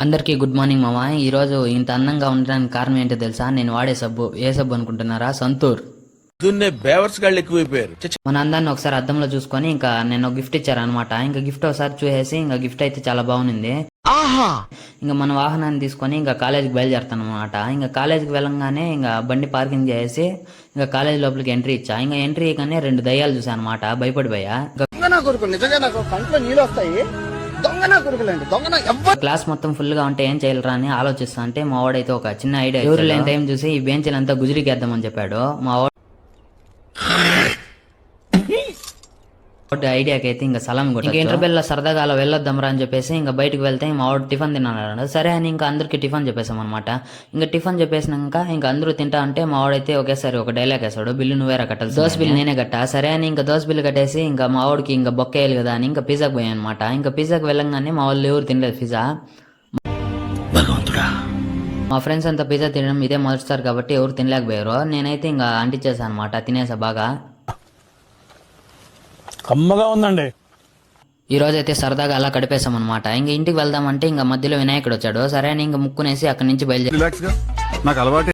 అందరికీ good morning మామ. ఈరోజు ఇంత అందంగా ఉండడానికి కారణం ఏంటో తెలుసా? నేను వాడే సబ్బు. ఏ సబ్బు అనుకుంటున్నారా? సంతూర్. బేవర్స్ గాళ్ళు ఎక్కువైపోయారు. మన అందాన్ని ఒకసారి అద్దంలో చూసుకొని ఇంకా నేను ఒక గిఫ్ట్ ఇచ్చారనమాట. ఇంకా గిఫ్ట్ ఒకసారి చూసేసి ఇంకా గిఫ్ట్ అయితే చాలా బాగుంది. ఇంకా మన వాహనాన్ని తీసుకొని ఇంకా కాలేజీకి బయలుదేరుతాను అనమాట. ఇంకా కాలేజీకి వెళ్ళంగానే ఇంకా బండి పార్కింగ్ చేసి ఇంకా కాలేజీ లోపలికి ఎంట్రీ ఇచ్చా. ఇంకా ఎంట్రీ కానీ 2 దయ్యాలు చూసా అనమాట. భయపడిపోయా. క్లాస్ మొత్తం ఫుల్ గా ఉంటే ఏం చేయాలరా అని ఆలోచిస్తా అంటే మా వాడైతే ఒక చిన్న ఐడియా, ఎవరు లేని టైం చూసి ఈ బెంచీలంతా గుజురికేద్దామని చెప్పాడు. మా వాడు ఐడియాకి అయితే ఇంకా సలాం కొట్టి ఇంకా ఇంటర్బెల్ లో సరదాగా అలా వెళ్ళొద్దాంరా అని చెప్పేసి ఇంకా బయటకు వెళ్తే మా వాడు టిఫిన్ తిన్నాడు. సరే అని ఇంకా అందరికి టిఫిన్ చెప్పేసాం అనమాట. ఇంకా టిఫిన్ చెప్పేసినాక ఇంకా అందరూ తింటా అంటే మా వాడైతే ఒకేసారి ఒక డైలాగ్ వేసాడు, బిల్లు నువ్వేరా కట్టాలి, దోశ బిల్లు నేనే కట్టా. సరే అని ఇంకా దోశ బిల్లు కట్టేసి ఇంకా మా వాడికి ఇంకా బొక్కేయాలి కదా అని ఇంకా పిజ్జాకి పోయాను అనమాట. ఇంకా పిజ్జాకి వెళ్ళంగానే మా వాళ్ళు ఎవరు తినలేదు పిజ్జా. మా ఫ్రెండ్స్ అంతా పిజ్జా తినడం ఇదే మొదటిసారి కాబట్టి ఎవరు తినలేకపోయారు. నేనైతే ఇంకా అంటించేసాను అనమాట. తినేసా బాగా. కమ్మగా ఉందండి. ఈ రోజు అయితే సరదాగా అలా గడిపేసాం అనమాట. ఇంకా ఇంటికి వెళ్దామంటే ఇంకా మధ్యలో వినాయకుడు వచ్చాడు. సరే అని ఇంకా ముక్కునేసి అక్కడి నుంచి బయలుదేరి నాకు అలవాటు